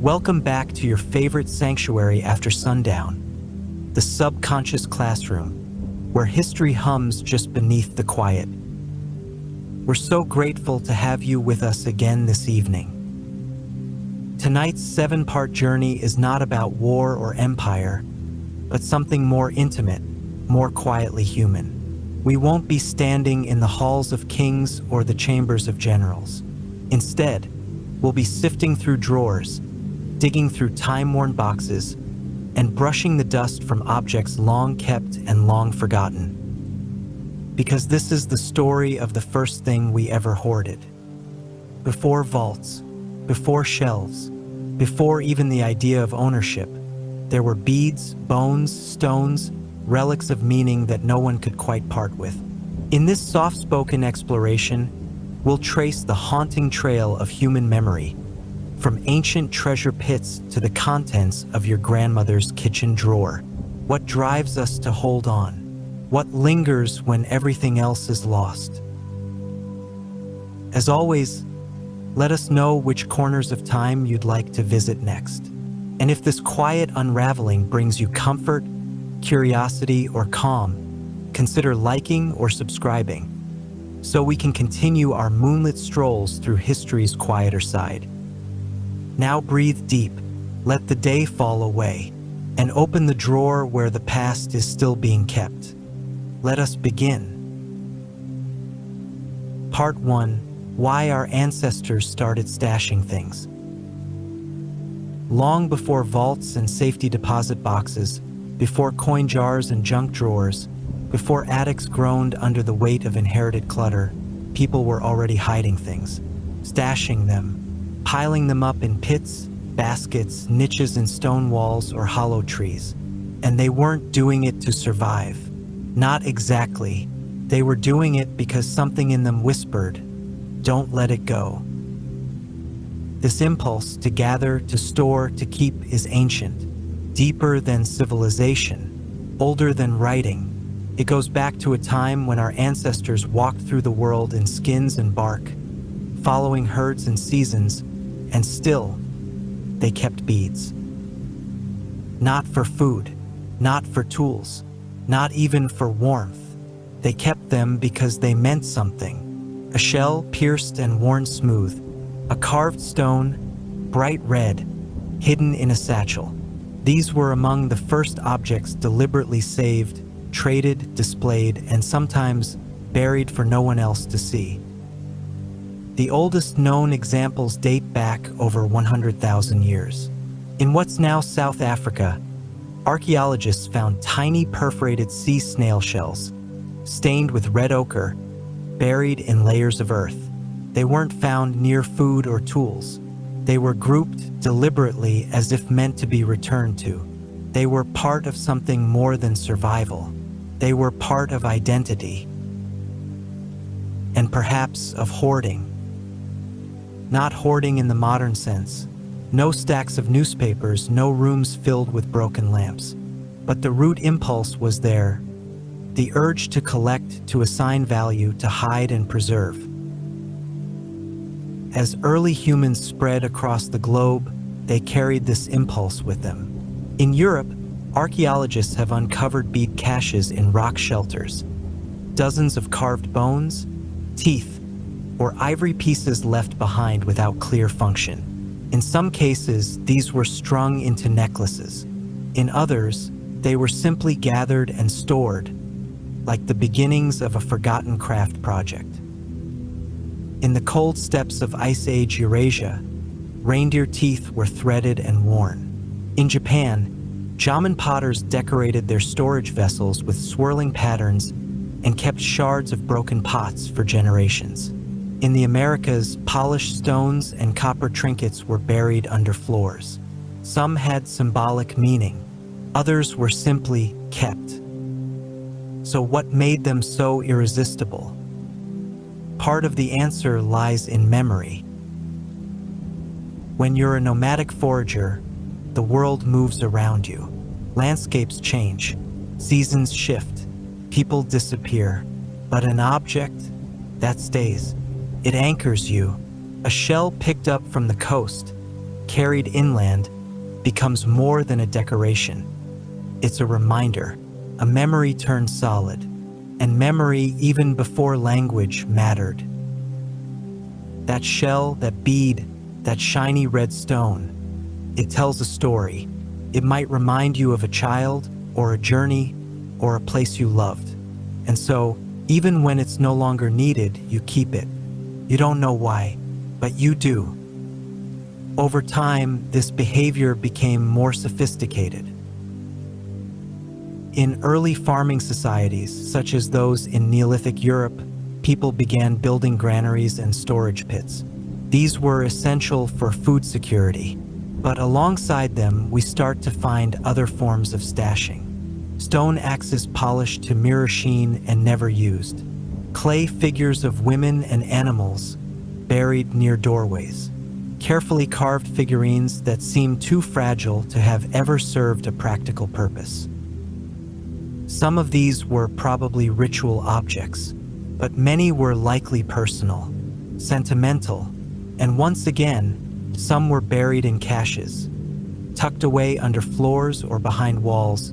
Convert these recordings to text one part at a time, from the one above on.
Welcome back to your favorite sanctuary after sundown, the subconscious classroom, where history hums just beneath the quiet. We're so grateful to have you with us again this evening. Tonight's 7-part journey is not about war or empire, but something more intimate, more quietly human. We won't be standing in the halls of kings or the chambers of generals. Instead, we'll be sifting through drawers, digging through time-worn boxes, and brushing the dust from objects long kept and long forgotten. Because this is the story of the first thing we ever hoarded. Before vaults, before shelves, before even the idea of ownership, there were beads, bones, stones, relics of meaning that no one could quite part with. In this soft-spoken exploration, we'll trace the haunting trail of human memory, from ancient treasure pits to the contents of your grandmother's kitchen drawer. What drives us to hold on? What lingers when everything else is lost? As always, let us know which corners of time you'd like to visit next. And if this quiet unraveling brings you comfort, curiosity, or calm, consider liking or subscribing, so we can continue our moonlit strolls through history's quieter side. Now breathe deep, let the day fall away, and open the drawer where the past is still being kept. Let us begin. Part 1: Why our ancestors started stashing things. Long before vaults and safety deposit boxes, before coin jars and junk drawers, before attics groaned under the weight of inherited clutter, people were already hiding things, stashing them, piling them up in pits, baskets, niches in stone walls, or hollow trees. And they weren't doing it to survive. Not exactly. They were doing it because something in them whispered, "Don't let it go." This impulse to gather, to store, to keep is ancient, deeper than civilization, older than writing. It goes back to a time when our ancestors walked through the world in skins and bark, following herds and seasons, and still, they kept beads. Not for food, not for tools, not even for warmth. They kept them because they meant something. A shell pierced and worn smooth, a carved stone, bright red, hidden in a satchel. These were among the first objects deliberately saved, traded, displayed, and sometimes buried for no one else to see. The oldest known examples date back over 100,000 years. In what's now South Africa, archaeologists found tiny perforated sea snail shells, stained with red ochre, buried in layers of earth. They weren't found near food or tools. They were grouped deliberately as if meant to be returned to. They were part of something more than survival. They were part of identity, and perhaps of hoarding. Not hoarding in the modern sense. No stacks of newspapers, no rooms filled with broken lamps. But the root impulse was there. The urge to collect, to assign value, to hide and preserve. As early humans spread across the globe, they carried this impulse with them. In Europe, archaeologists have uncovered bead caches in rock shelters. Dozens of carved bones, teeth, or ivory pieces left behind without clear function. In some cases, these were strung into necklaces. In others, they were simply gathered and stored, like the beginnings of a forgotten craft project. In the cold steppes of Ice Age Eurasia, reindeer teeth were threaded and worn. In Japan, Jaman potters decorated their storage vessels with swirling patterns and kept shards of broken pots for generations. In the Americas, polished stones and copper trinkets were buried under floors. Some had symbolic meaning, others were simply kept. So what made them so irresistible? Part of the answer lies in memory. When you're a nomadic forager, the world moves around you. Landscapes change, seasons shift, people disappear, but an object, that stays. It anchors you. A shell picked up from the coast, carried inland, becomes more than a decoration. It's a reminder, a memory turned solid, and memory even before language mattered. That shell, that bead, that shiny red stone, it tells a story. It might remind you of a child, or a journey, or a place you loved. And so, even when it's no longer needed, you keep it. You don't know why, but you do. Over time, this behavior became more sophisticated. In early farming societies, such as those in Neolithic Europe, people began building granaries and storage pits. These were essential for food security, but alongside them, we start to find other forms of stashing. Stone axes polished to mirror sheen and never used. Clay figures of women and animals buried near doorways. Carefully carved figurines that seem too fragile to have ever served a practical purpose. Some of these were probably ritual objects, but many were likely personal, sentimental, and once again, some were buried in caches, tucked away under floors or behind walls,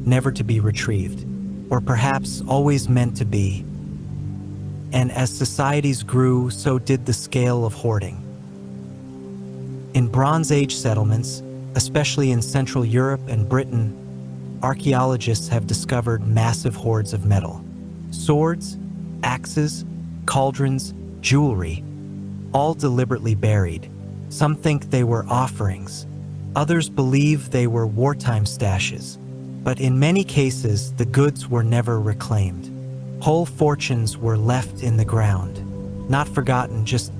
never to be retrieved, or perhaps always meant to be. And as societies grew, so did the scale of hoarding. In Bronze Age settlements, especially in Central Europe and Britain, archaeologists have discovered massive hoards of metal. Swords, axes, cauldrons, jewelry, all deliberately buried. Some think they were offerings. Others believe they were wartime stashes. But in many cases, the goods were never reclaimed. Whole fortunes were left in the ground, not forgotten, just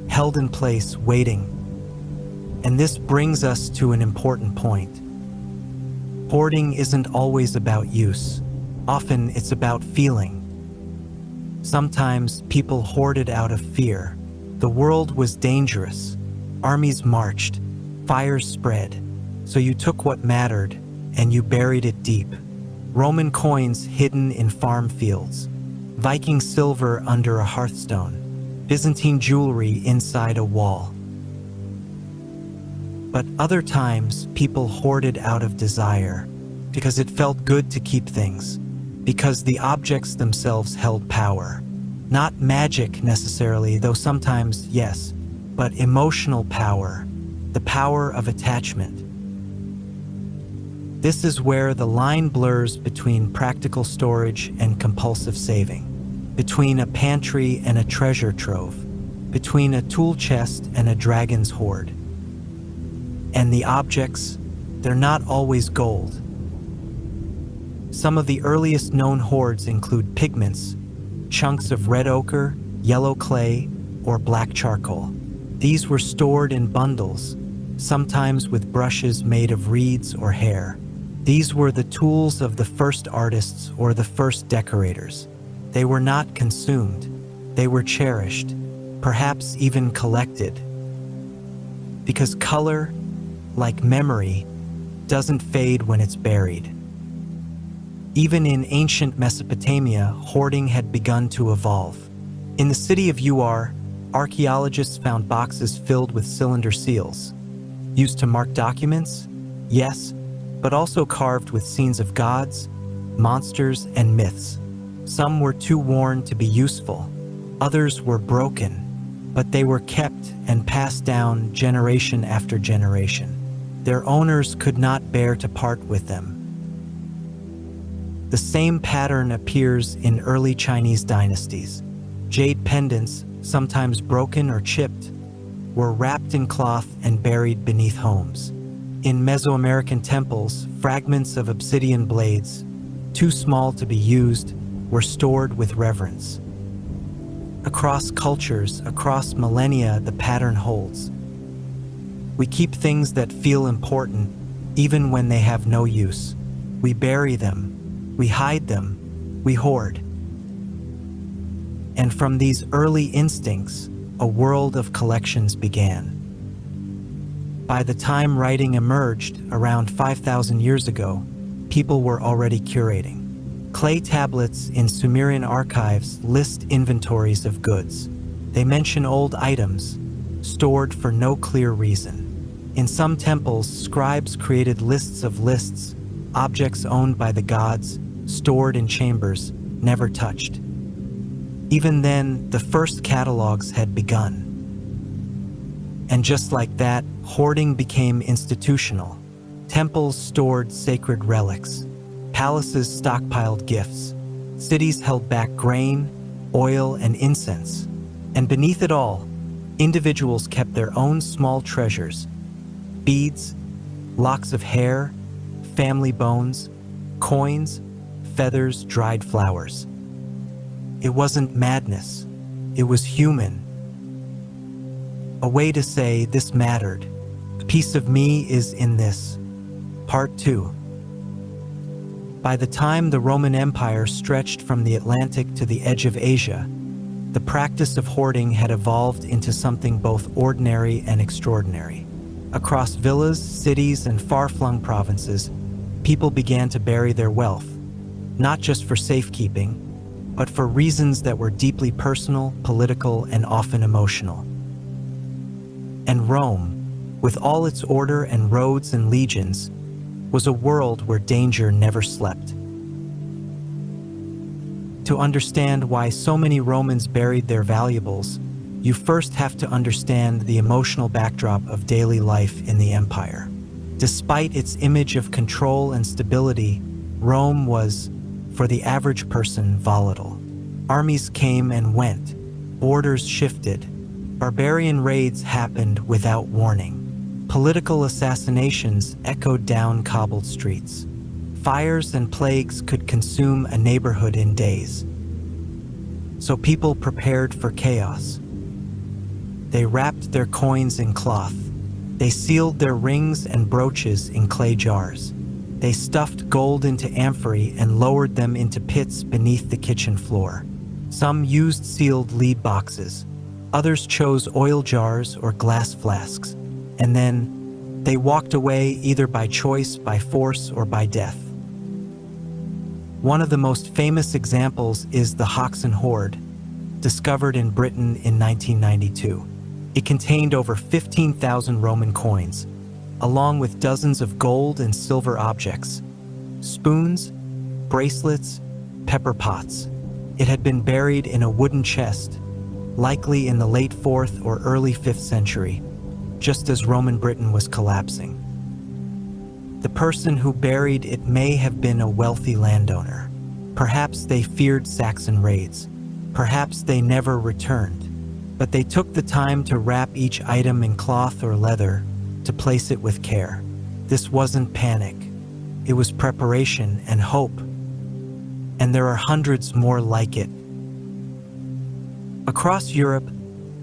held in place, waiting. And this brings us to an important point. Hoarding isn't always about use. Often it's about feeling. Sometimes people hoarded out of fear. The world was dangerous. Armies marched. Fires spread. So you took what mattered and you buried it deep. Roman coins hidden in farm fields. Viking silver under a hearthstone. Byzantine jewelry inside a wall. But other times, people hoarded out of desire, because it felt good to keep things, because the objects themselves held power. Not magic necessarily, though sometimes, yes, but emotional power, the power of attachment. This is where the line blurs between practical storage and compulsive saving, between a pantry and a treasure trove, between a tool chest and a dragon's hoard. And the objects, they're not always gold. Some of the earliest known hoards include pigments, chunks of red ochre, yellow clay, or black charcoal. These were stored in bundles, sometimes with brushes made of reeds or hair. These were the tools of the first artists or the first decorators. They were not consumed. They were cherished, perhaps even collected. Because color, like memory, doesn't fade when it's buried. Even in ancient Mesopotamia, hoarding had begun to evolve. In the city of Ur, archaeologists found boxes filled with cylinder seals. Used to mark documents? Yes, but also carved with scenes of gods, monsters, and myths. Some were too worn to be useful. Others were broken, but they were kept and passed down generation after generation. Their owners could not bear to part with them. The same pattern appears in early Chinese dynasties. Jade pendants, sometimes broken or chipped, were wrapped in cloth and buried beneath homes. In Mesoamerican temples, fragments of obsidian blades, too small to be used, were stored with reverence. Across cultures, across millennia, the pattern holds. We keep things that feel important, even when they have no use. We bury them, we hide them, we hoard. And from these early instincts, a world of collections began. By the time writing emerged, around 5,000 years ago, people were already curating. Clay tablets in Sumerian archives list inventories of goods. They mention old items, stored for no clear reason. In some temples, scribes created lists of lists, objects owned by the gods, stored in chambers, never touched. Even then, the first catalogs had begun. And just like that, hoarding became institutional. Temples stored sacred relics. Palaces stockpiled gifts. Cities held back grain, oil, and incense. And beneath it all, individuals kept their own small treasures: beads, locks of hair, family bones, coins, feathers, dried flowers. It wasn't madness, it was human. A way to say this mattered. A piece of me is in this. Part 2. By the time the Roman Empire stretched from the Atlantic to the edge of Asia, the practice of hoarding had evolved into something both ordinary and extraordinary. Across villas, cities, and far-flung provinces, people began to bury their wealth, not just for safekeeping, but for reasons that were deeply personal, political, and often emotional. And Rome, with all its order and roads and legions, was a world where danger never slept. To understand why so many Romans buried their valuables, you first have to understand the emotional backdrop of daily life in the empire. Despite its image of control and stability, Rome was, for the average person, volatile. Armies came and went, borders shifted, barbarian raids happened without warning. Political assassinations echoed down cobbled streets. Fires and plagues could consume a neighborhood in days. So people prepared for chaos. They wrapped their coins in cloth. They sealed their rings and brooches in clay jars. They stuffed gold into amphorae and lowered them into pits beneath the kitchen floor. Some used sealed lead boxes. Others chose oil jars or glass flasks. And then they walked away either by choice, by force, or by death. One of the most famous examples is the Hoard, discovered in Britain in 1992. It contained over 15,000 Roman coins, along with dozens of gold and silver objects, spoons, bracelets, pepper pots. It had been buried in a wooden chest, likely in the late 4th or early 5th century, just as Roman Britain was collapsing. The person who buried it may have been a wealthy landowner. Perhaps they feared Saxon raids. Perhaps they never returned. But they took the time to wrap each item in cloth or leather, to place it with care. This wasn't panic. It was preparation and hope. And there are hundreds more like it. Across Europe,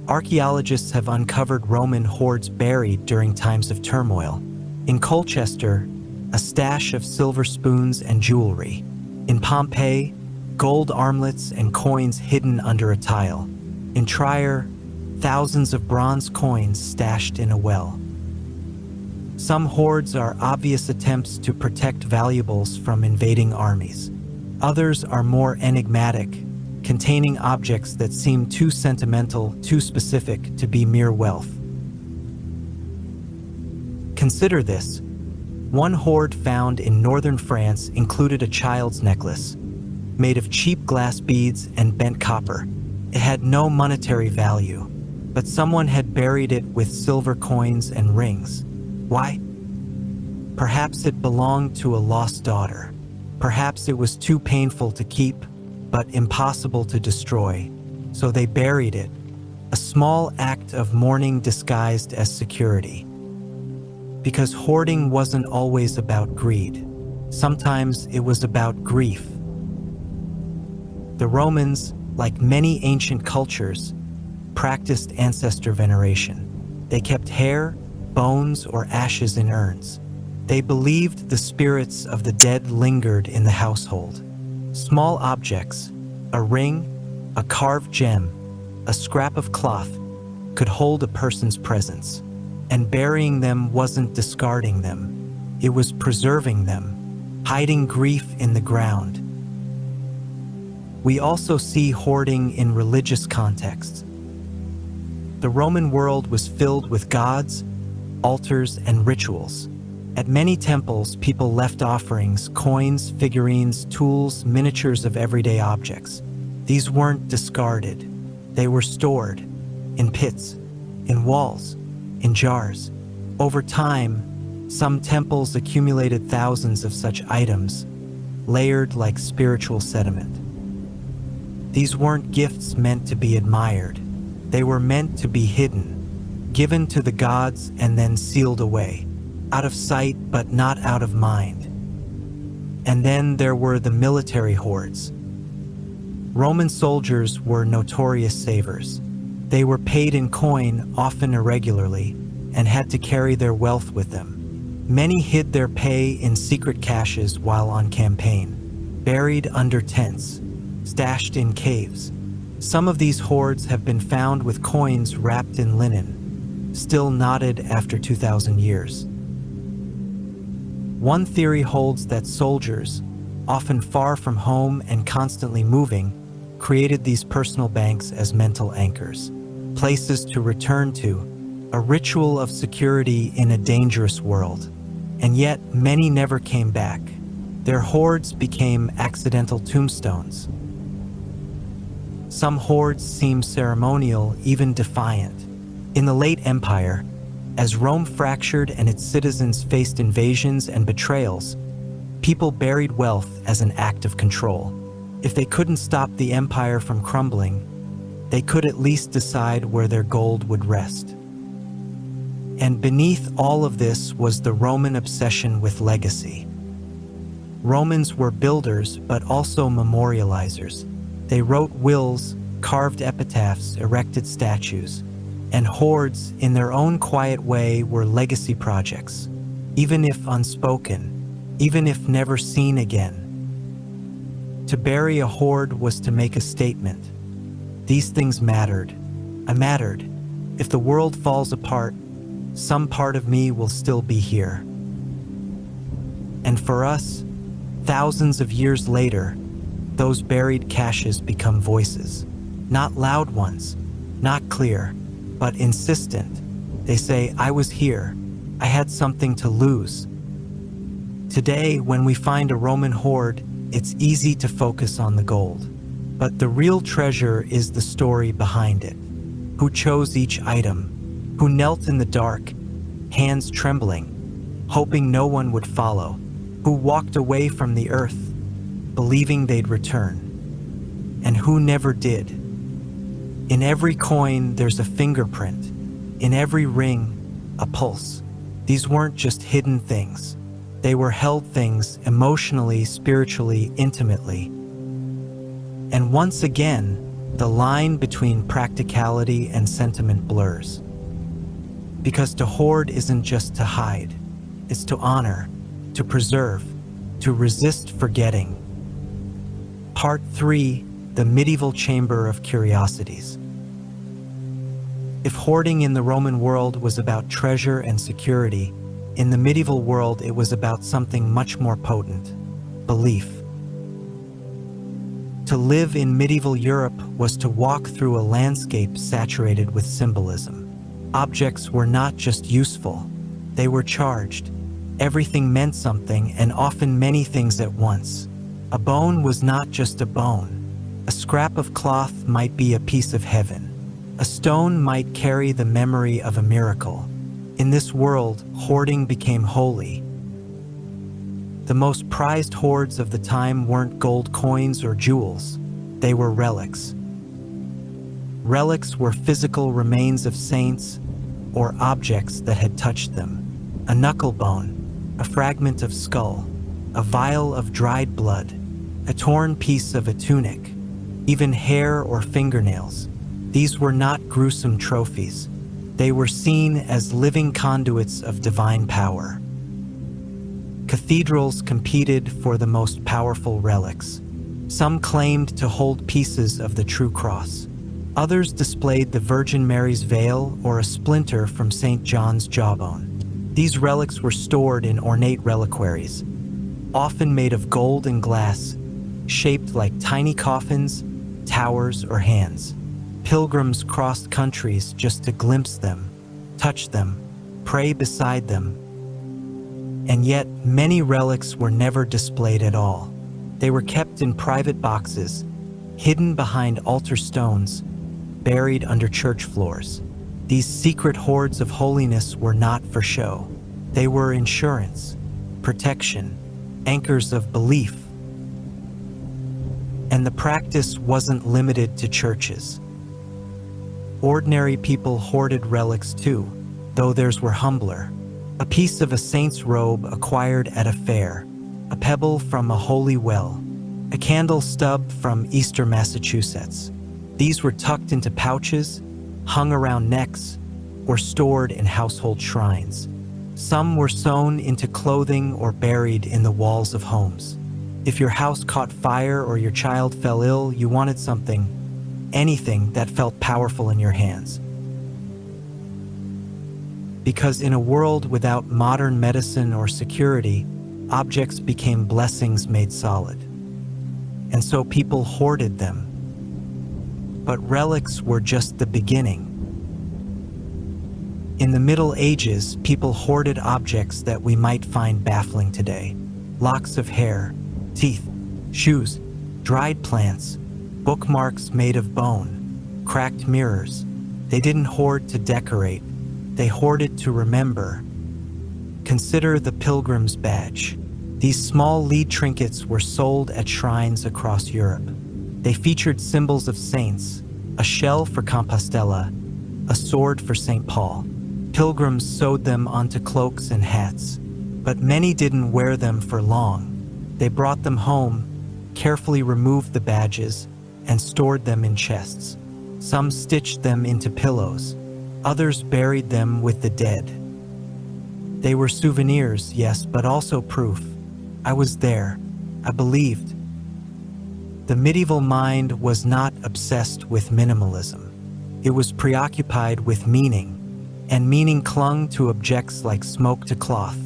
archaeologists have uncovered Roman hoards buried during times of turmoil. In Colchester, a stash of silver spoons and jewelry. In Pompeii, gold armlets and coins hidden under a tile. In Trier, thousands of bronze coins stashed in a well. Some hoards are obvious attempts to protect valuables from invading armies. Others are more enigmatic, containing objects that seem too sentimental, too specific to be mere wealth. Consider this. One hoard found in northern France included a child's necklace, made of cheap glass beads and bent copper. It had no monetary value, but someone had buried it with silver coins and rings. Why? Perhaps it belonged to a lost daughter. Perhaps it was too painful to keep, but impossible to destroy, so they buried it, a small act of mourning disguised as security. Because hoarding wasn't always about greed. Sometimes it was about grief. The Romans, like many ancient cultures, practiced ancestor veneration. They kept hair, bones, or ashes in urns. They believed the spirits of the dead lingered in the household. Small objects, a ring, a carved gem, a scrap of cloth, could hold a person's presence. And burying them wasn't discarding them. It was preserving them, hiding grief in the ground. We also see hoarding in religious contexts. The Roman world was filled with gods, altars, and rituals. At many temples, people left offerings, coins, figurines, tools, miniatures of everyday objects. These weren't discarded. They were stored in pits, in walls, in jars. Over time, some temples accumulated thousands of such items, layered like spiritual sediment. These weren't gifts meant to be admired. They were meant to be hidden, given to the gods and then sealed away, out of sight but not out of mind. And then there were the military hoards. Roman soldiers were notorious savers. They were paid in coin, often irregularly, and had to carry their wealth with them. Many hid their pay in secret caches while on campaign, buried under tents, stashed in caves. Some of these hoards have been found with coins wrapped in linen, still knotted after 2,000 years. One theory holds that soldiers, often far from home and constantly moving, created these personal banks as mental anchors, places to return to, a ritual of security in a dangerous world. And yet, many never came back. Their hoards became accidental tombstones. Some hoards seem ceremonial, even defiant. In the late Empire, as Rome fractured and its citizens faced invasions and betrayals, people buried wealth as an act of control. If they couldn't stop the empire from crumbling, they could at least decide where their gold would rest. And beneath all of this was the Roman obsession with legacy. Romans were builders, but also memorializers. They wrote wills, carved epitaphs, erected statues, and hoards, in their own quiet way, were legacy projects, even if unspoken, even if never seen again. To bury a hoard was to make a statement. These things mattered. I mattered. If the world falls apart, some part of me will still be here. And for us, thousands of years later, those buried caches become voices. Not loud ones, not clear, but insistent. They say, I was here. I had something to lose. Today, when we find a Roman hoard, it's easy to focus on the gold. But the real treasure is the story behind it. Who chose each item? Who knelt in the dark, hands trembling, hoping no one would follow? Who walked away from the earth, believing they'd return? And who never did? In every coin, there's a fingerprint. In every ring, a pulse. These weren't just hidden things. They were held things emotionally, spiritually, intimately. And once again, the line between practicality and sentiment blurs. Because to hoard isn't just to hide. It's to honor, to preserve, to resist forgetting. Part 3, the medieval chamber of curiosities. If hoarding in the Roman world was about treasure and security, in the medieval world it was about something much more potent: belief. To live in medieval Europe was to walk through a landscape saturated with symbolism. Objects were not just useful, they were charged. Everything meant something, and often many things at once. A bone was not just a bone. A scrap of cloth might be a piece of heaven. A stone might carry the memory of a miracle. In this world, hoarding became holy. The most prized hoards of the time weren't gold coins or jewels. They were relics. Relics were physical remains of saints or objects that had touched them. A knuckle bone, a fragment of skull, a vial of dried blood, a torn piece of a tunic, even hair or fingernails. These were not gruesome trophies. They were seen as living conduits of divine power. Cathedrals competed for the most powerful relics. Some claimed to hold pieces of the true cross. Others displayed the Virgin Mary's veil or a splinter from St. John's jawbone. These relics were stored in ornate reliquaries, often made of gold and glass, shaped like tiny coffins, towers, or hands. Pilgrims crossed countries just to glimpse them, touch them, pray beside them. And yet, many relics were never displayed at all. They were kept in private boxes, hidden behind altar stones, buried under church floors. These secret hoards of holiness were not for show. They were insurance, protection, anchors of belief. And the practice wasn't limited to churches. Ordinary people hoarded relics too, though theirs were humbler. A piece of a saint's robe acquired at a fair, a pebble from a holy well, a candle stub from Eastern Massachusetts. These were tucked into pouches, hung around necks, or stored in household shrines. Some were sewn into clothing or buried in the walls of homes. If your house caught fire or your child fell ill, you wanted something, anything that felt powerful in your hands. Because in a world without modern medicine or security, objects became blessings made solid. And so people hoarded them. But relics were just the beginning. In the Middle Ages, people hoarded objects that we might find baffling today. Locks of hair, teeth, shoes, dried plants, bookmarks made of bone, cracked mirrors. They didn't hoard to decorate, they hoarded to remember. Consider the pilgrim's badge. These small lead trinkets were sold at shrines across Europe. They featured symbols of saints, a shell for Compostela, a sword for St. Paul. Pilgrims sewed them onto cloaks and hats, but many didn't wear them for long. They brought them home, carefully removed the badges, and stored them in chests. Some stitched them into pillows. Others buried them with the dead. They were souvenirs, yes, but also proof. I was there. I believed. The medieval mind was not obsessed with minimalism. It was preoccupied with meaning, and meaning clung to objects like smoke to cloth.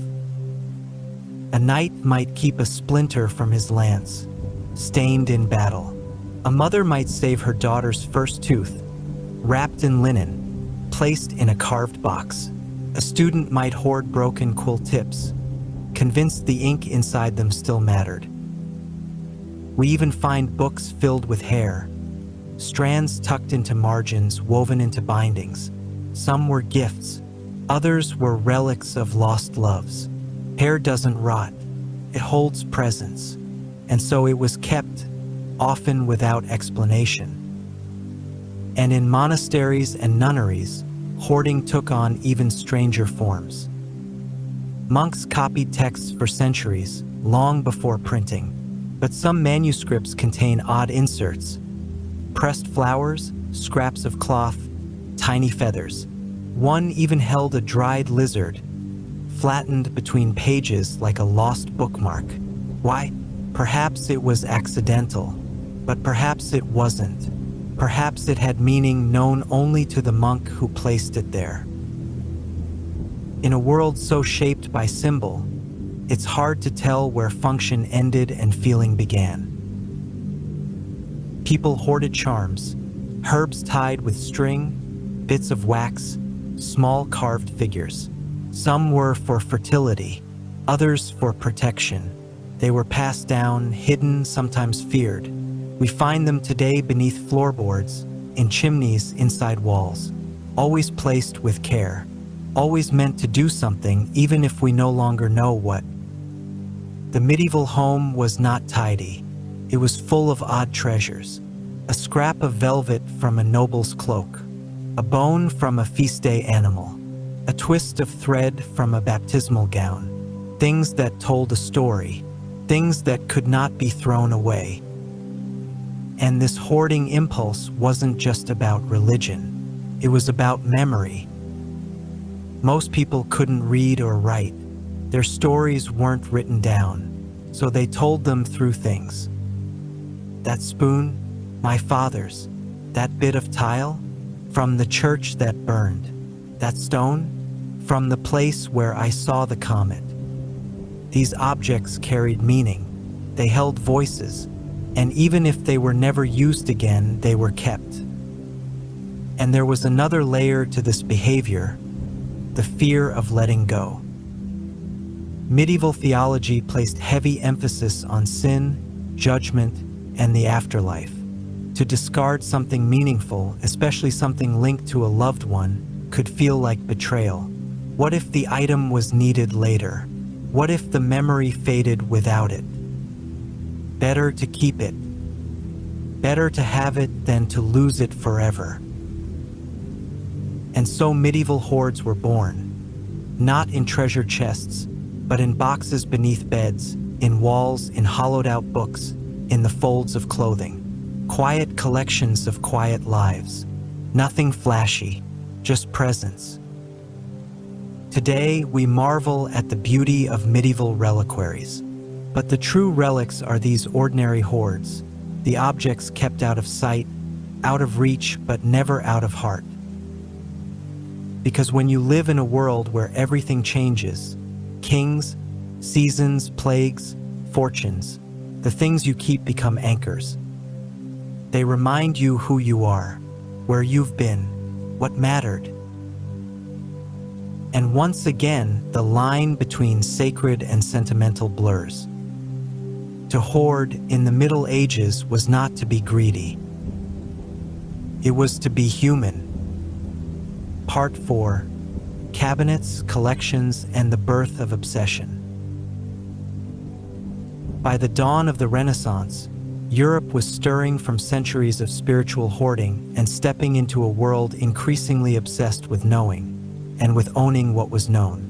A knight might keep a splinter from his lance, stained in battle. A mother might save her daughter's first tooth, wrapped in linen, placed in a carved box. A student might hoard broken quill tips, convinced the ink inside them still mattered. We even find books filled with hair, strands tucked into margins, woven into bindings. Some were gifts, others were relics of lost loves. Hair doesn't rot, it holds presence, and so it was kept, often without explanation. And in monasteries and nunneries, hoarding took on even stranger forms. Monks copied texts for centuries, long before printing, but some manuscripts contain odd inserts, pressed flowers, scraps of cloth, tiny feathers. One even held a dried lizard, flattened between pages like a lost bookmark. Why? Perhaps it was accidental, but perhaps it wasn't. Perhaps it had meaning known only to the monk who placed it there. In a world so shaped by symbol, it's hard to tell where function ended and feeling began. People hoarded charms, herbs tied with string, bits of wax, small carved figures. Some were for fertility, others for protection. They were passed down, hidden, sometimes feared. We find them today beneath floorboards, in chimneys, inside walls, always placed with care, always meant to do something even if we no longer know what. The medieval home was not tidy. It was full of odd treasures. A scrap of velvet from a noble's cloak, a bone from a feast day animal, a twist of thread from a baptismal gown. Things that told a story, things that could not be thrown away. And this hoarding impulse wasn't just about religion. It was about memory. Most people couldn't read or write. Their stories weren't written down, so they told them through things. That spoon, my father's. That bit of tile, from the church that burned. That stone, from the place where I saw the comet. These objects carried meaning. They held voices, and even if they were never used again, they were kept. And there was another layer to this behavior. the fear of letting go. Medieval theology placed heavy emphasis on sin, judgment, and the afterlife. To discard something meaningful, especially something linked to a loved one, could feel like betrayal. What if the item was needed later? What if the memory faded without it? Better to keep it. Better to have it than to lose it forever. And so medieval hoards were born, not in treasure chests, but in boxes beneath beds, in walls, in hollowed-out books, in the folds of clothing. Quiet collections of quiet lives. Nothing flashy, just presence. Today, we marvel at the beauty of medieval reliquaries. But the true relics are these ordinary hoards, the objects kept out of sight, out of reach, but never out of heart. Because when you live in a world where everything changes, kings, seasons, plagues, fortunes, the things you keep become anchors. They remind you who you are, where you've been, what mattered. And once again, the line between sacred and sentimental blurs. To hoard in the Middle Ages was not to be greedy. It was to be human. Part 4: Cabinets, Collections, and the Birth of Obsession. By the dawn of the Renaissance, Europe was stirring from centuries of spiritual hoarding and stepping into a world increasingly obsessed with knowing, and with owning what was known.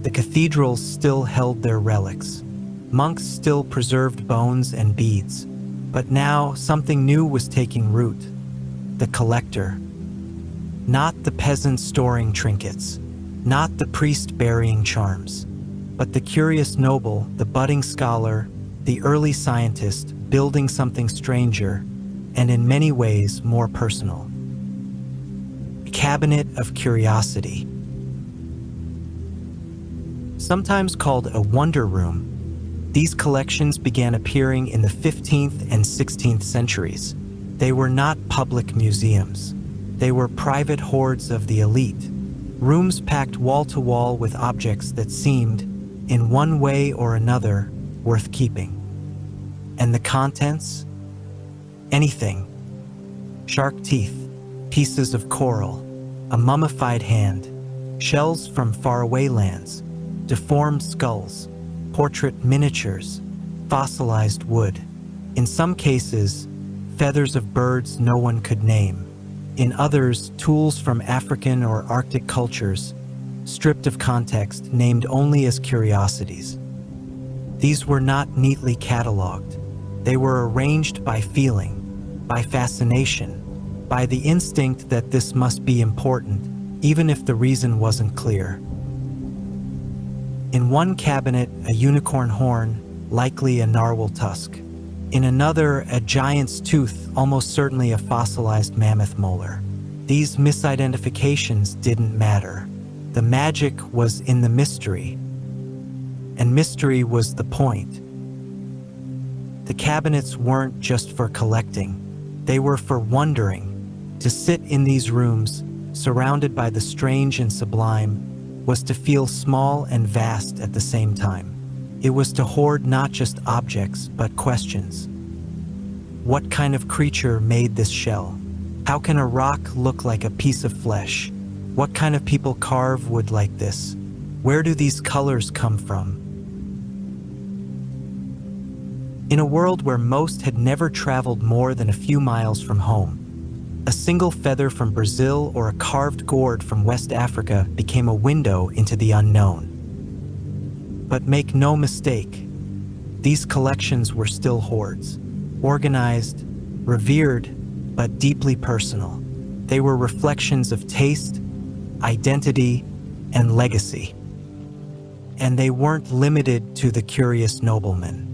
The cathedrals still held their relics. Monks still preserved bones and beads. But now something new was taking root. The collector. Not the peasant storing trinkets, not the priest burying charms, but the curious noble, the budding scholar, the early scientist, building something stranger, and in many ways more personal. A cabinet of curiosity. Sometimes called a wonder room, these collections began appearing in the 15th and 16th centuries. They were not public museums. They were private hoards of the elite, rooms packed wall to wall with objects that seemed, in one way or another, worth keeping. And the contents? Anything. Shark teeth, pieces of coral, a mummified hand, shells from faraway lands, deformed skulls, portrait miniatures, fossilized wood. In some cases, feathers of birds no one could name. In others, tools from African or Arctic cultures, stripped of context, named only as curiosities. These were not neatly cataloged. They were arranged by feeling, by fascination, by the instinct that this must be important, even if the reason wasn't clear. In one cabinet, a unicorn horn, likely a narwhal tusk. In another, a giant's tooth, almost certainly a fossilized mammoth molar. These misidentifications didn't matter. The magic was in the mystery, and mystery was the point. The cabinets weren't just for collecting, they were for wondering. To sit in these rooms, surrounded by the strange and sublime, was to feel small and vast at the same time. It was to hoard not just objects, but questions. What kind of creature made this shell? How can a rock look like a piece of flesh? What kind of people carve wood like this? Where do these colors come from? In a world where most had never traveled more than a few miles from home, a single feather from Brazil or a carved gourd from West Africa became a window into the unknown. But make no mistake, these collections were still hoards, organized, revered, but deeply personal. They were reflections of taste, identity, and legacy. And they weren't limited to the curious noblemen.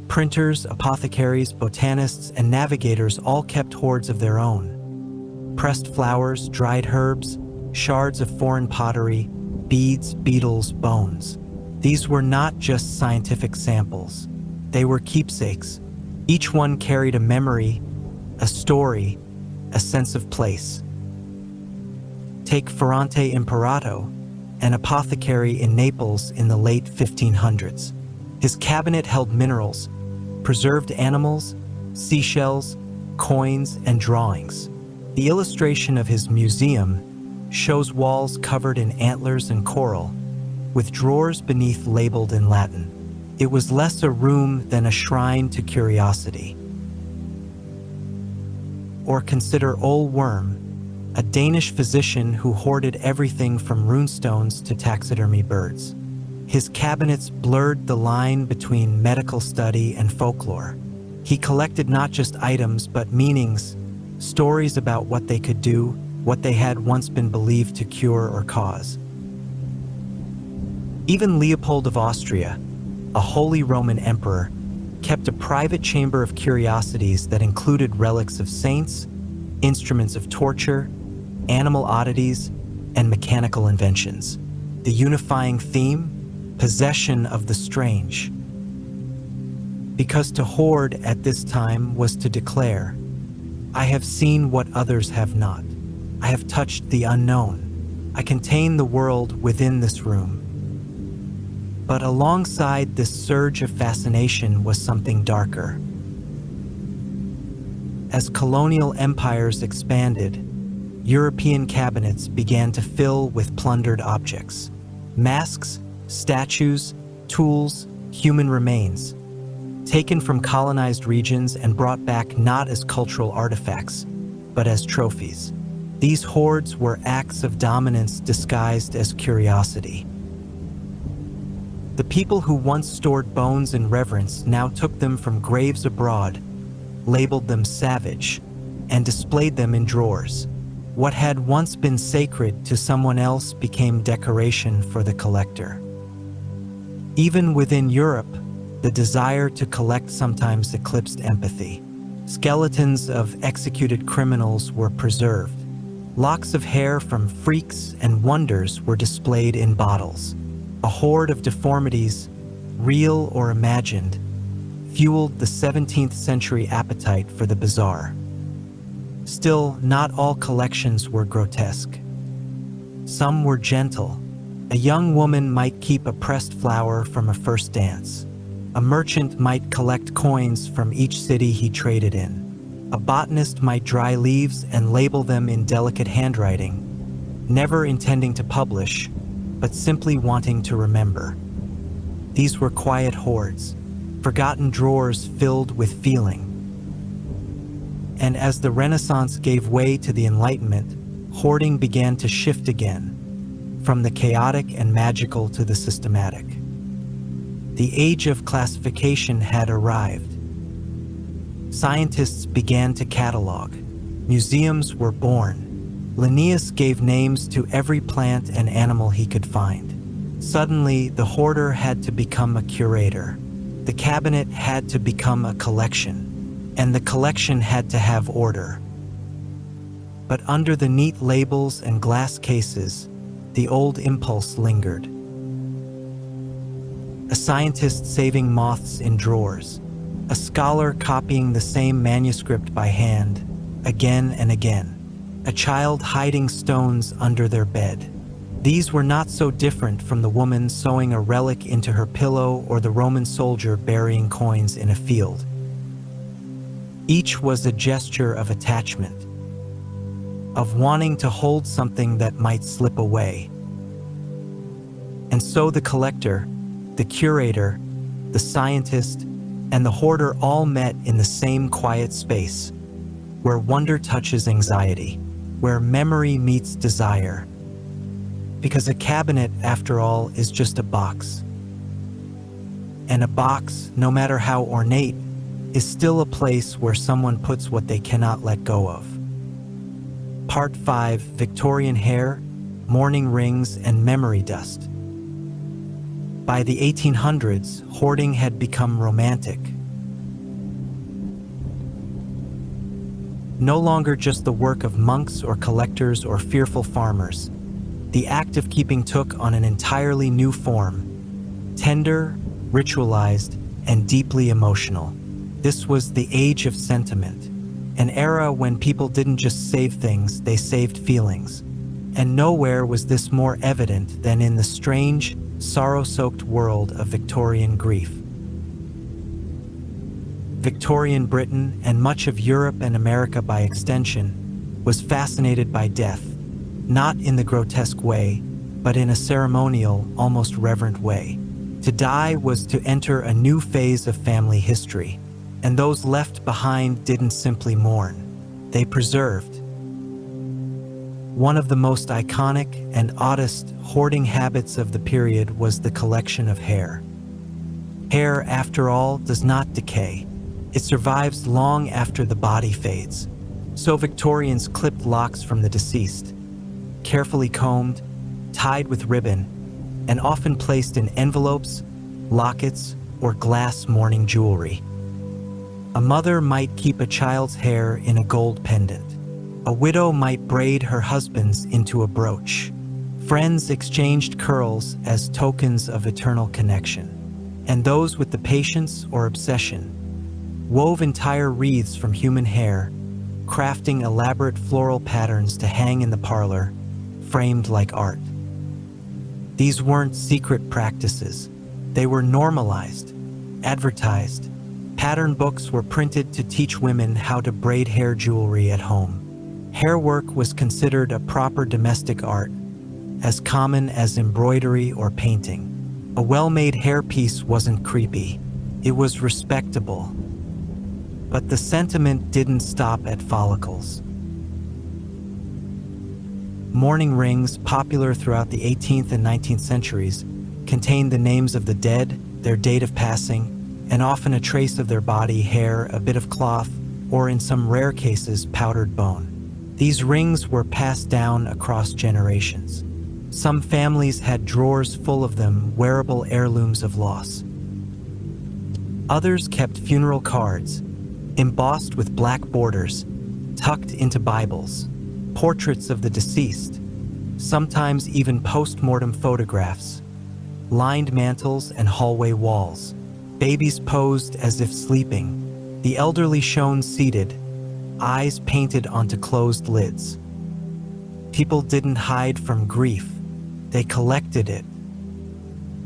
Printers, apothecaries, botanists, and navigators all kept hoards of their own. Pressed flowers, dried herbs, shards of foreign pottery, beads, beetles, bones. These were not just scientific samples. They were keepsakes. Each one carried a memory, a story, a sense of place. Take Ferrante Imperato, an apothecary in Naples in the late 1500s. His cabinet held minerals, preserved animals, seashells, coins, and drawings. The illustration of his museum shows walls covered in antlers and coral, with drawers beneath labeled in Latin. It was less a room than a shrine to curiosity. Or consider Ole Worm, a Danish physician who hoarded everything from runestones to taxidermy birds. His cabinets blurred the line between medical study and folklore. He collected not just items but meanings, stories about what they could do, what they had once been believed to cure or cause. Even Leopold of Austria, a Holy Roman emperor, kept a private chamber of curiosities that included relics of saints, instruments of torture, animal oddities, and mechanical inventions. The unifying theme? Possession of the strange. Because to hoard at this time was to declare, I have seen what others have not. I have touched the unknown. I contain the world within this room. But alongside this surge of fascination was something darker. As colonial empires expanded, European cabinets began to fill with plundered objects. Masks, statues, tools, human remains, taken from colonized regions and brought back not as cultural artifacts, but as trophies. These hoards were acts of dominance disguised as curiosity. The people who once stored bones in reverence now took them from graves abroad, labeled them savage, and displayed them in drawers. What had once been sacred to someone else became decoration for the collector. Even within Europe, the desire to collect sometimes eclipsed empathy. Skeletons of executed criminals were preserved. Locks of hair from freaks and wonders were displayed in bottles. A hoard of deformities, real or imagined, fueled the 17th century appetite for the bizarre. Still, not all collections were grotesque. Some were gentle. A young woman might keep a pressed flower from a first dance. A merchant might collect coins from each city he traded in. A botanist might dry leaves and label them in delicate handwriting, never intending to publish, but simply wanting to remember. These were quiet hoards, forgotten drawers filled with feeling. And as the Renaissance gave way to the Enlightenment, hoarding began to shift again, from the chaotic and magical to the systematic. The age of classification had arrived. Scientists began to catalog. Museums were born. Linnaeus gave names to every plant and animal he could find. Suddenly, the hoarder had to become a curator. The cabinet had to become a collection, and the collection had to have order. But under the neat labels and glass cases, the old impulse lingered. A scientist saving moths in drawers, a scholar copying the same manuscript by hand, again and again, a child hiding stones under their bed. These were not so different from the woman sewing a relic into her pillow or the Roman soldier burying coins in a field. Each was a gesture of attachment, of wanting to hold something that might slip away. And so the collector, the curator, the scientist, and the hoarder all met in the same quiet space, where wonder touches anxiety, where memory meets desire. Because a cabinet, after all, is just a box. And a box, no matter how ornate, is still a place where someone puts what they cannot let go of. Part 5: Victorian hair, mourning rings, and memory dust. By the 1800s, hoarding had become romantic. No longer just the work of monks or collectors or fearful farmers. The act of keeping took on an entirely new form, tender, ritualized, and deeply emotional. This was the age of sentiment, an era when people didn't just save things, they saved feelings. And nowhere was this more evident than in the strange, sorrow-soaked world of Victorian grief. Victorian Britain, and much of Europe and America by extension, was fascinated by death, not in the grotesque way, but in a ceremonial, almost reverent way. To die was to enter a new phase of family history, and those left behind didn't simply mourn, they preserved. One of the most iconic and oddest hoarding habits of the period was the collection of hair. Hair, after all, does not decay. It survives long after the body fades. So Victorians clipped locks from the deceased, carefully combed, tied with ribbon, and often placed in envelopes, lockets, or glass mourning jewelry. A mother might keep a child's hair in a gold pendant. A widow might braid her husband's into a brooch. Friends exchanged curls as tokens of eternal connection. And those with the patience or obsession wove entire wreaths from human hair, crafting elaborate floral patterns to hang in the parlor, framed like art. These weren't secret practices. They were normalized, advertised. Pattern books were printed to teach women how to braid hair jewelry at home. Hair work was considered a proper domestic art, as common as embroidery or painting. A well-made hairpiece wasn't creepy. It was respectable. But the sentiment didn't stop at follicles. Mourning rings, popular throughout the 18th and 19th centuries, contained the names of the dead, their date of passing, and often a trace of their body, hair, a bit of cloth, or in some rare cases, powdered bone. These rings were passed down across generations. Some families had drawers full of them, wearable heirlooms of loss. Others kept funeral cards, embossed with black borders, tucked into Bibles, portraits of the deceased, sometimes even post-mortem photographs, lined mantels and hallway walls. Babies posed as if sleeping, the elderly shown seated, eyes painted onto closed lids. People didn't hide from grief, they collected it.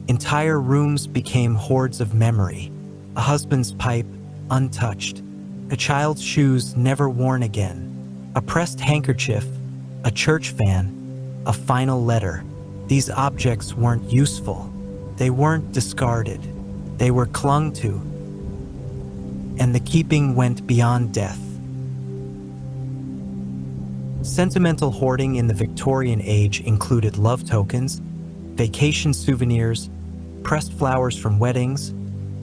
Entire rooms became hoards of memory, a husband's pipe untouched, a child's shoes never worn again, a pressed handkerchief, a church fan, a final letter. These objects weren't useful, they weren't discarded, they were clung to, and the keeping went beyond death. Sentimental hoarding in the Victorian age included love tokens, vacation souvenirs, pressed flowers from weddings,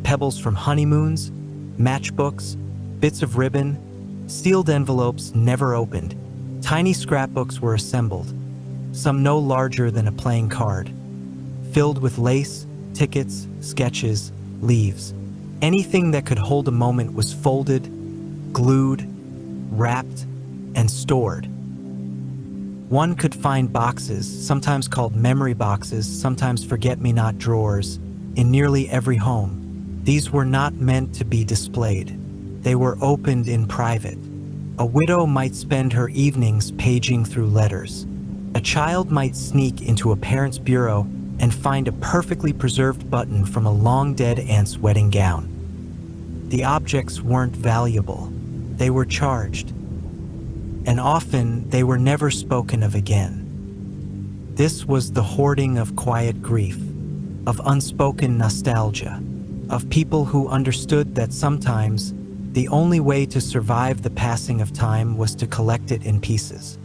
pebbles from honeymoons, matchbooks, bits of ribbon, sealed envelopes never opened. Tiny scrapbooks were assembled, some no larger than a playing card, filled with lace, tickets, sketches, leaves. Anything that could hold a moment was folded, glued, wrapped, and stored. One could find boxes, sometimes called memory boxes, sometimes forget-me-not drawers, in nearly every home. These were not meant to be displayed. They were opened in private. A widow might spend her evenings paging through letters. A child might sneak into a parent's bureau and find a perfectly preserved button from a long-dead aunt's wedding gown. The objects weren't valuable. They were charged. And often they were never spoken of again. This was the hoarding of quiet grief, of unspoken nostalgia, of people who understood that sometimes the only way to survive the passing of time was to collect it in pieces.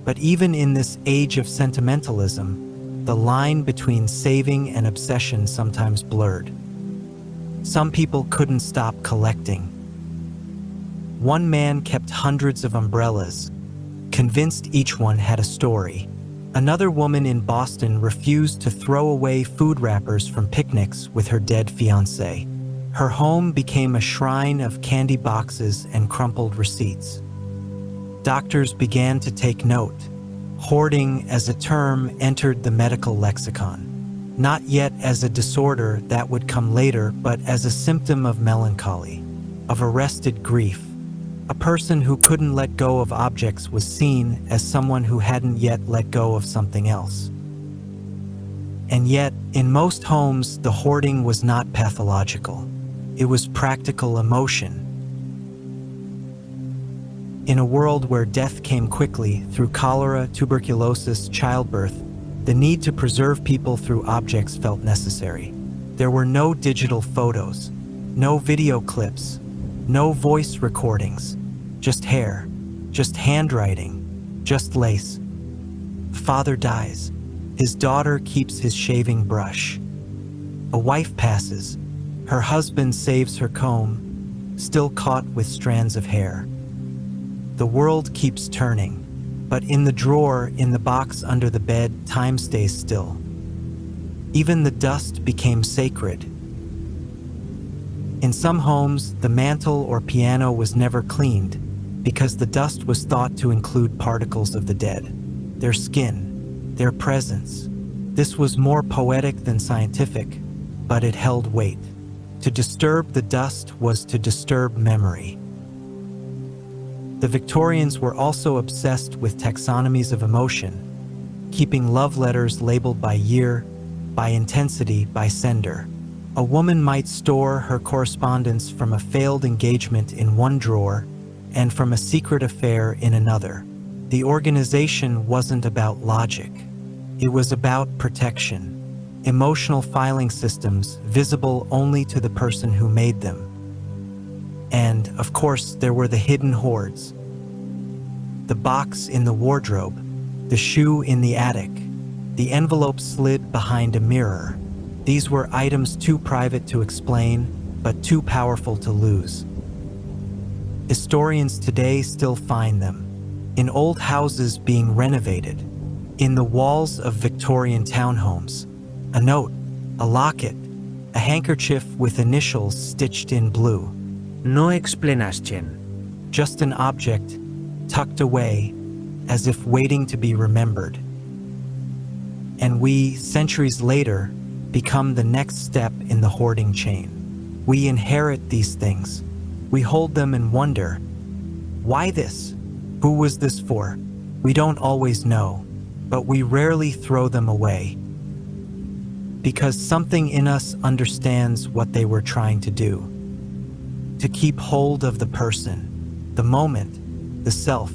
But even in this age of sentimentalism, the line between saving and obsession sometimes blurred. Some people couldn't stop collecting. One man kept hundreds of umbrellas, convinced each one had a story. Another woman in Boston refused to throw away food wrappers from picnics with her dead fiancé. Her home became a shrine of candy boxes and crumpled receipts. Doctors began to take note. Hoarding as a term entered the medical lexicon, not yet as a disorder that would come later, but as a symptom of melancholy, of arrested grief. A person who couldn't let go of objects was seen as someone who hadn't yet let go of something else. And yet, in most homes, the hoarding was not pathological. It was practical emotion. In a world where death came quickly through cholera, tuberculosis, childbirth, the need to preserve people through objects felt necessary. There were no digital photos, no video clips, no voice recordings, just hair, just handwriting, just lace. Father dies. His daughter keeps his shaving brush. A wife passes. Her husband saves her comb, still caught with strands of hair. The world keeps turning, but in the drawer, in the box under the bed, time stays still. Even the dust became sacred. In some homes, the mantle or piano was never cleaned because the dust was thought to include particles of the dead, their skin, their presence. This was more poetic than scientific, but it held weight. To disturb the dust was to disturb memory. The Victorians were also obsessed with taxonomies of emotion, keeping love letters labeled by year, by intensity, by sender. A woman might store her correspondence from a failed engagement in one drawer and from a secret affair in another. The organization wasn't about logic. It was about protection. Emotional filing systems visible only to the person who made them. And, of course, there were the hidden hoards. The box in the wardrobe, the shoe in the attic, the envelope slid behind a mirror. These were items too private to explain, but too powerful to lose. Historians today still find them in old houses being renovated, in the walls of Victorian townhomes. A note, a locket, a handkerchief with initials stitched in blue. No explanation. Just an object tucked away as if waiting to be remembered. And we, centuries later, become the next step in the hoarding chain. We inherit these things. We hold them and wonder, why this? Who was this for? We don't always know, but we rarely throw them away. Because something in us understands what they were trying to do. To keep hold of the person, the moment, the self.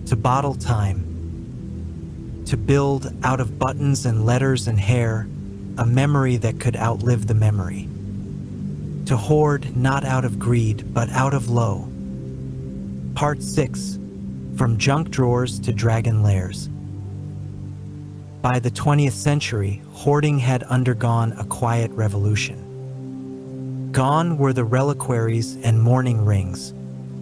To bottle time. To build out of buttons and letters and hair a memory that could outlive the memory. To hoard not out of greed, but out of low. Part 6. From junk drawers to dragon lairs. By the 20th century, hoarding had undergone a quiet revolution. Gone were the reliquaries and mourning rings.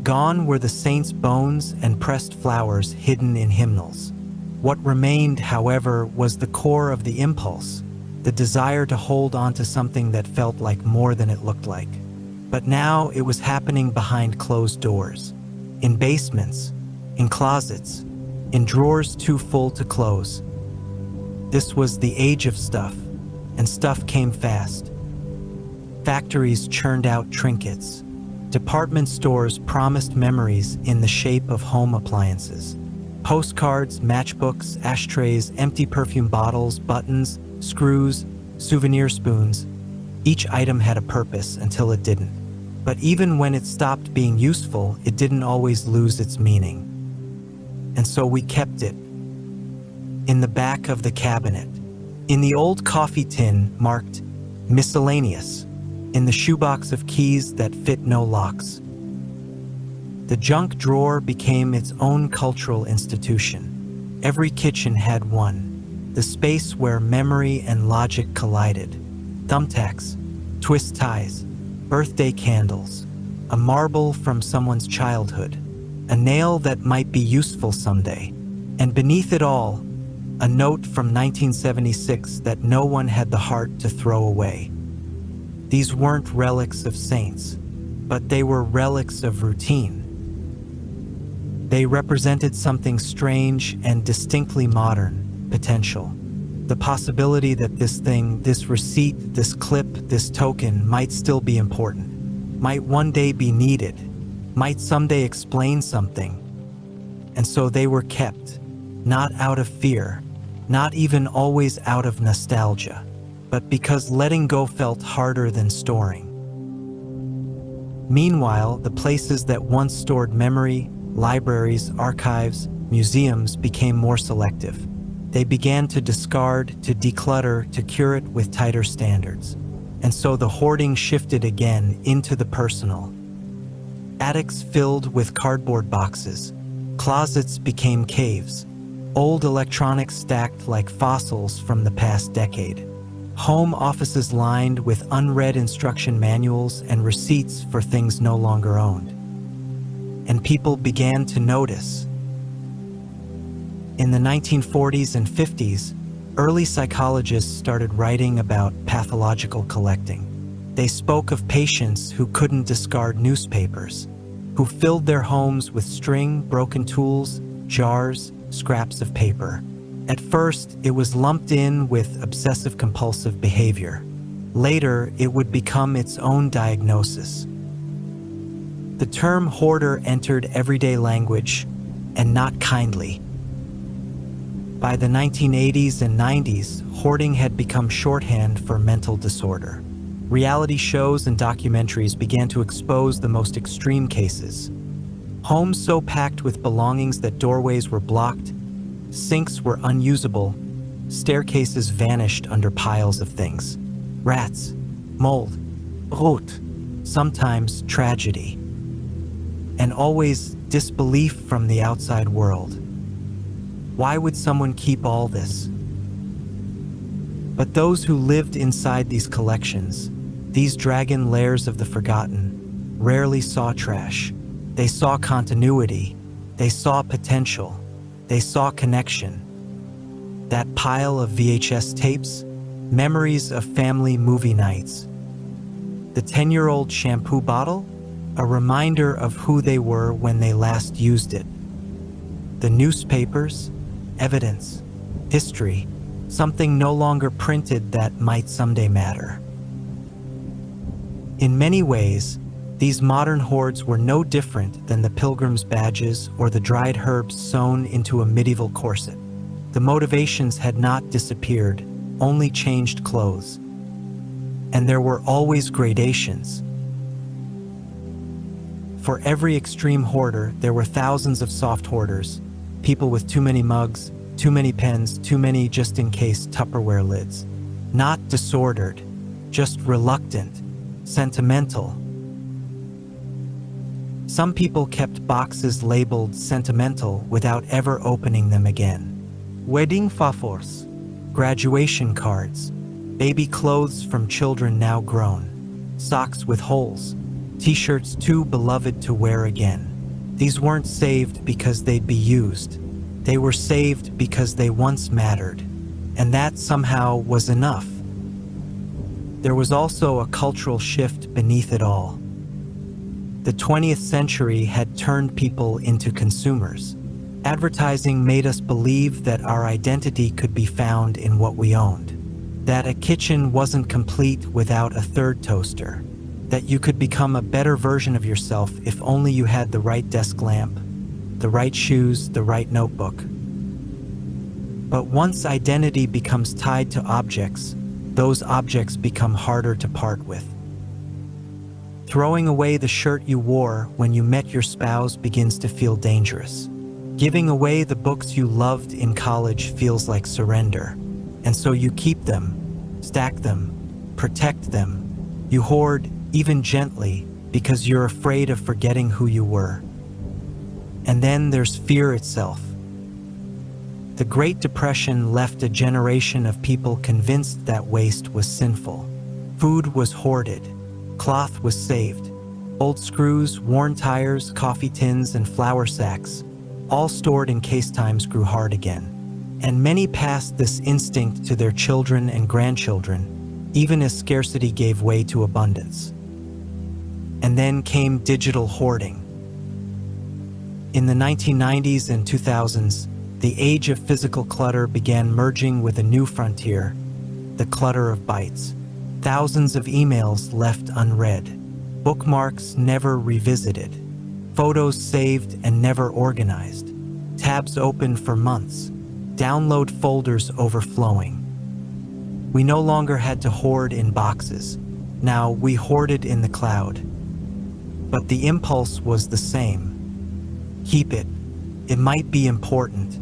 Gone were the saints' bones and pressed flowers hidden in hymnals. What remained, however, was the core of the impulse, the desire to hold on to something that felt like more than it looked like. But now it was happening behind closed doors, in basements, in closets, in drawers too full to close. This was the age of stuff, and stuff came fast. Factories churned out trinkets. Department stores promised memories in the shape of home appliances. Postcards, matchbooks, ashtrays, empty perfume bottles, buttons, screws, souvenir spoons. Each item had a purpose until it didn't. But even when it stopped being useful, it didn't always lose its meaning. And so we kept it. In the back of the cabinet. In the old coffee tin marked miscellaneous. In the shoebox of keys that fit no locks. The junk drawer became its own cultural institution. Every kitchen had one. The space where memory and logic collided. Thumbtacks, twist ties, birthday candles, a marble from someone's childhood, a nail that might be useful someday, and beneath it all, a note from 1976 that no one had the heart to throw away. These weren't relics of saints, but they were relics of routine. They represented something strange and distinctly modern, potential. The possibility that this thing, this receipt, this clip, this token might still be important, might one day be needed, might someday explain something. And so they were kept, not out of fear, not even always out of nostalgia, but because letting go felt harder than storing. Meanwhile, the places that once stored memory, libraries, archives, museums became more selective. They began to discard, to declutter, to curate with tighter standards. And so the hoarding shifted again into the personal. Attics filled with cardboard boxes. Closets became caves. Old electronics stacked like fossils from the past decade. Home offices lined with unread instruction manuals and receipts for things no longer owned. And people began to notice. In the 1940s and 50s, early psychologists started writing about pathological collecting. They spoke of patients who couldn't discard newspapers, who filled their homes with string, broken tools, jars, scraps of paper. At first, it was lumped in with obsessive-compulsive behavior. Later, it would become its own diagnosis. The term hoarder entered everyday language, and not kindly. By the 1980s and 90s, hoarding had become shorthand for mental disorder. Reality shows and documentaries began to expose the most extreme cases. Homes so packed with belongings that doorways were blocked, sinks were unusable, staircases vanished under piles of things. Rats, mold, rot, sometimes tragedy, and always disbelief from the outside world. Why would someone keep all this? But those who lived inside these collections, these dragon lairs of the forgotten, rarely saw trash. They saw continuity. They saw potential. They saw connection. That pile of VHS tapes, memories of family movie nights. The 10-year-old shampoo bottle, a reminder of who they were when they last used it. The newspapers, evidence, history, something no longer printed that might someday matter. In many ways, these modern hoards were no different than the pilgrim's badges or the dried herbs sewn into a medieval corset. The motivations had not disappeared, only changed clothes. And there were always gradations. For every extreme hoarder, there were thousands of soft hoarders, people with too many mugs, too many pens, too many just-in-case Tupperware lids. Not disordered, just reluctant, sentimental. Some people kept boxes labeled sentimental without ever opening them again. Wedding favors, graduation cards, baby clothes from children now grown, socks with holes, t-shirts too beloved to wear again. These weren't saved because they'd be used. They were saved because they once mattered, and that somehow was enough. There was also a cultural shift beneath it all. The 20th century had turned people into consumers. Advertising made us believe that our identity could be found in what we owned, that a kitchen wasn't complete without a third toaster, that you could become a better version of yourself if only you had the right desk lamp, the right shoes, the right notebook. But once identity becomes tied to objects, those objects become harder to part with. Throwing away the shirt you wore when you met your spouse begins to feel dangerous. Giving away the books you loved in college feels like surrender. And so you keep them, stack them, protect them. You hoard, even gently, because you're afraid of forgetting who you were. And then there's fear itself. The Great Depression left a generation of people convinced that waste was sinful. Food was hoarded. Cloth was saved. Old screws, worn tires, coffee tins, and flour sacks, all stored in case times grew hard again. And many passed this instinct to their children and grandchildren, even as scarcity gave way to abundance. And then came digital hoarding. In the 1990s and 2000s, the age of physical clutter began merging with a new frontier, the clutter of bytes. Thousands of emails left unread, bookmarks never revisited, Photos saved and never organized. Tabs open for months. Download folders overflowing. We no longer had to hoard in boxes. Now we hoarded in the cloud. But the impulse was the same. Keep it. It might be important.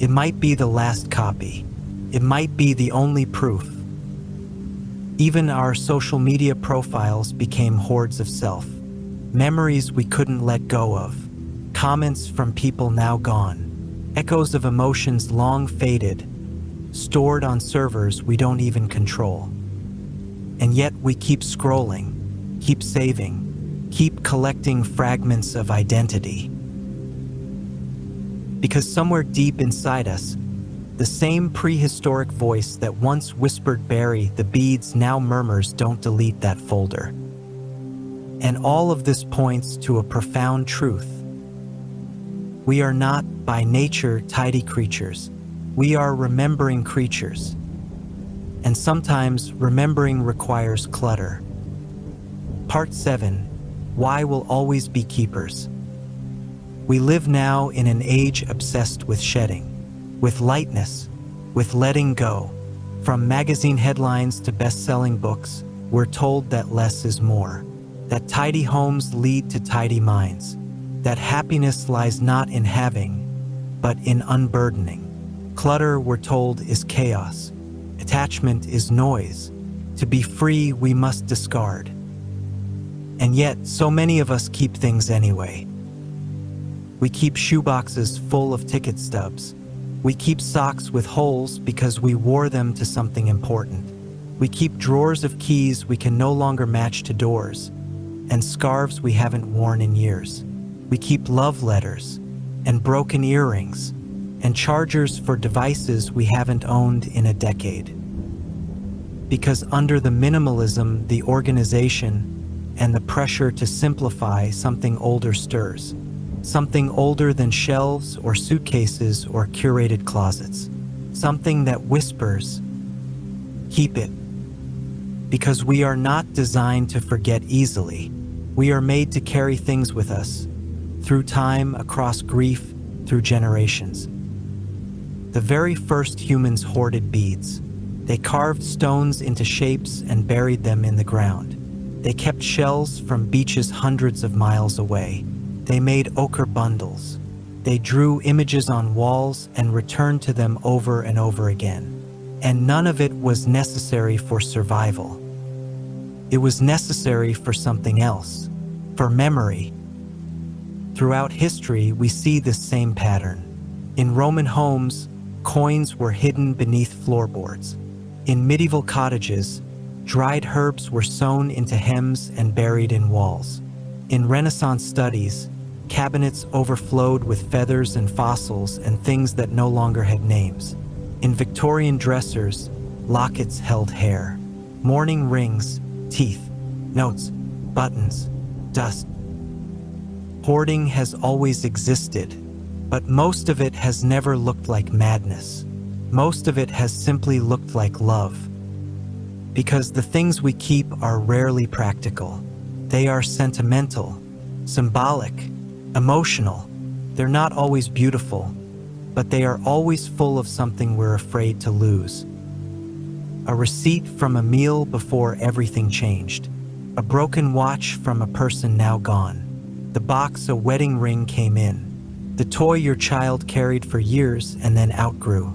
It might be the last copy. It might be the only proof. Even our social media profiles became hoards of self. Memories we couldn't let go of. Comments from people now gone. Echoes of emotions long faded, stored on servers we don't even control. And yet we keep scrolling, keep saving, keep collecting fragments of identity. Because somewhere deep inside us, the same prehistoric voice that once whispered bury the beads now murmurs don't delete that folder. And all of this points to a profound truth. We are not, by nature, tidy creatures. We are remembering creatures. And sometimes remembering requires clutter. Part 7. Why we'll always be keepers. We live now in an age obsessed with shedding, with lightness, with letting go. From magazine headlines to best-selling books, we're told that less is more, that tidy homes lead to tidy minds, that happiness lies not in having, but in unburdening. Clutter, we're told, is chaos. Attachment is noise. To be free, we must discard. And yet, so many of us keep things anyway. We keep shoeboxes full of ticket stubs. We keep socks with holes because we wore them to something important. We keep drawers of keys we can no longer match to doors, and scarves we haven't worn in years. We keep love letters, and broken earrings, and chargers for devices we haven't owned in a decade. Because under the minimalism, the organization, and the pressure to simplify, something older stirs. Something older than shelves or suitcases or curated closets. Something that whispers, keep it. Because we are not designed to forget easily. We are made to carry things with us, through time, across grief, through generations. The very first humans hoarded beads. They carved stones into shapes and buried them in the ground. They kept shells from beaches hundreds of miles away. They made ochre bundles. They drew images on walls and returned to them over and over again. And none of it was necessary for survival. It was necessary for something else, for memory. Throughout history, we see this same pattern. In Roman homes, coins were hidden beneath floorboards. In medieval cottages, dried herbs were sewn into hems and buried in walls. In Renaissance studies, cabinets overflowed with feathers and fossils and things that no longer had names. In Victorian dressers, lockets held hair. Mourning rings, teeth, notes, buttons, dust. Hoarding has always existed, but most of it has never looked like madness. Most of it has simply looked like love. Because the things we keep are rarely practical. They are sentimental, symbolic, emotional. They're not always beautiful, but they are always full of something we're afraid to lose. A receipt from a meal before everything changed. A broken watch from a person now gone. The box a wedding ring came in. The toy your child carried for years and then outgrew.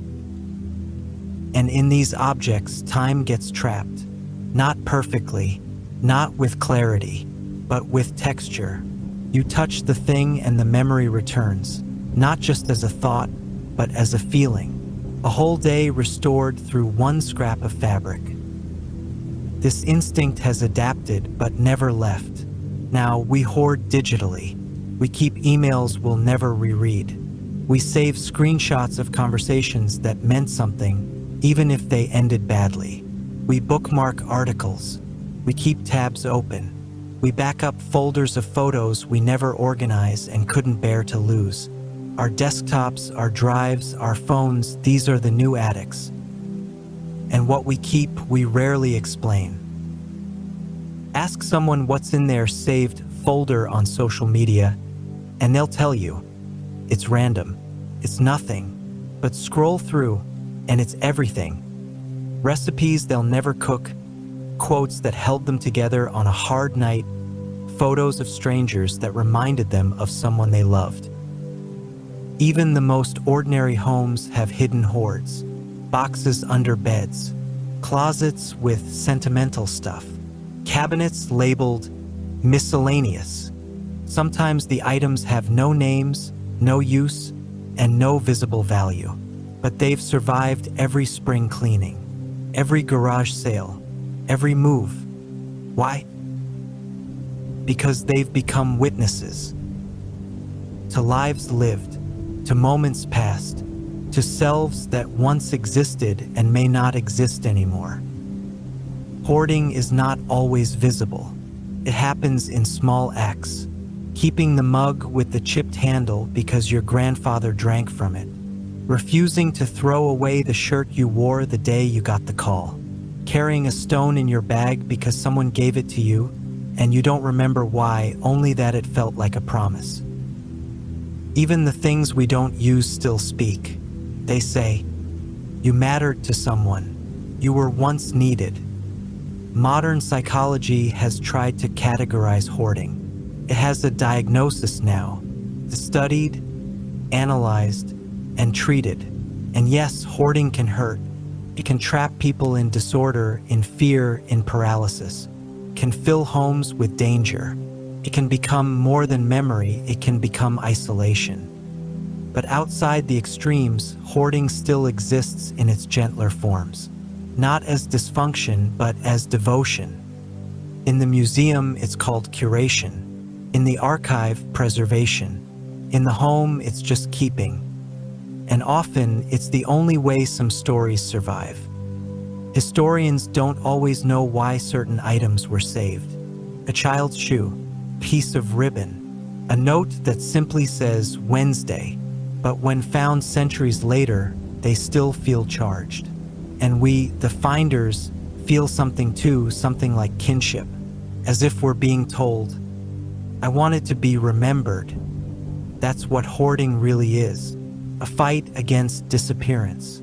And in these objects, time gets trapped. Not perfectly, not with clarity, but with texture. You touch the thing and the memory returns, not just as a thought, but as a feeling. A whole day restored through one scrap of fabric. This instinct has adapted but never left. Now we hoard digitally. We keep emails we'll never reread. We save screenshots of conversations that meant something, even if they ended badly. We bookmark articles. We keep tabs open. We back up folders of photos we never organize and couldn't bear to lose. Our desktops, our drives, our phones, these are the new addicts. And what we keep, we rarely explain. Ask someone what's in their saved folder on social media, And they'll tell you, it's random, it's nothing, but scroll through, and it's everything. Recipes they'll never cook, quotes that held them together on a hard night, photos of strangers that reminded them of someone they loved. Even the most ordinary homes have hidden hoards, boxes under beds, closets with sentimental stuff, cabinets labeled miscellaneous. Sometimes the items have no names, no use, and no visible value, but they've survived every spring cleaning, every garage sale, every move. Why? Because they've become witnesses to lives lived, to moments past, to selves that once existed and may not exist anymore. Hoarding is not always visible. It happens in small acts. Keeping the mug with the chipped handle because your grandfather drank from it. Refusing to throw away the shirt you wore the day you got the call. Carrying a stone in your bag because someone gave it to you and you don't remember why, only that it felt like a promise. Even the things we don't use still speak. They say, you mattered to someone. You were once needed. Modern psychology has tried to categorize hoarding. It has a diagnosis now, studied, analyzed, and treated. And yes, hoarding can hurt. It can trap people in disorder, in fear, in paralysis. It can fill homes with danger. It can become more than memory, it can become isolation. But outside the extremes, hoarding still exists in its gentler forms. Not as dysfunction, but as devotion. In the museum, it's called curation. In the archive, preservation. In the home, it's just keeping. And often, it's the only way some stories survive. Historians don't always know why certain items were saved. A child's shoe, piece of ribbon, a note that simply says Wednesday, but when found centuries later, they still feel charged. And we, the finders, feel something too, something like kinship, as if we're being told, I want it to be remembered. That's what hoarding really is. A fight against disappearance.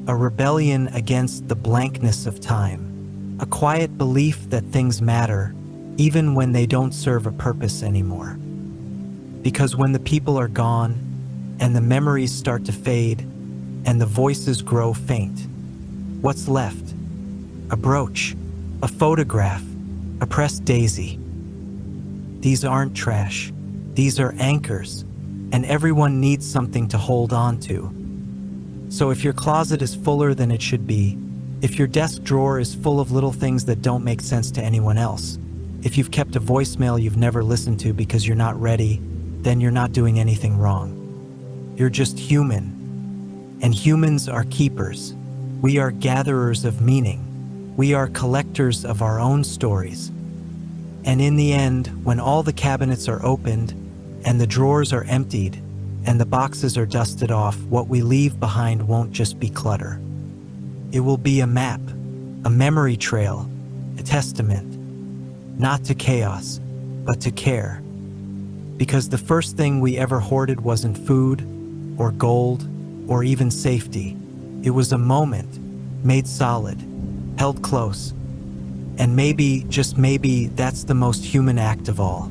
A rebellion against the blankness of time. A quiet belief that things matter, even when they don't serve a purpose anymore. Because when the people are gone, and the memories start to fade, and the voices grow faint, what's left? A brooch, a photograph, a pressed daisy. These aren't trash. These are anchors, and everyone needs something to hold on to. So if your closet is fuller than it should be, if your desk drawer is full of little things that don't make sense to anyone else, if you've kept a voicemail you've never listened to because you're not ready, then you're not doing anything wrong. You're just human. And humans are keepers. We are gatherers of meaning. We are collectors of our own stories. And in the end, when all the cabinets are opened, and the drawers are emptied, and the boxes are dusted off, what we leave behind won't just be clutter. It will be a map, a memory trail, a testament, not to chaos, but to care. Because the first thing we ever hoarded wasn't food, or gold, or even safety. It was a moment, made solid, held close. And maybe, just maybe, that's the most human act of all.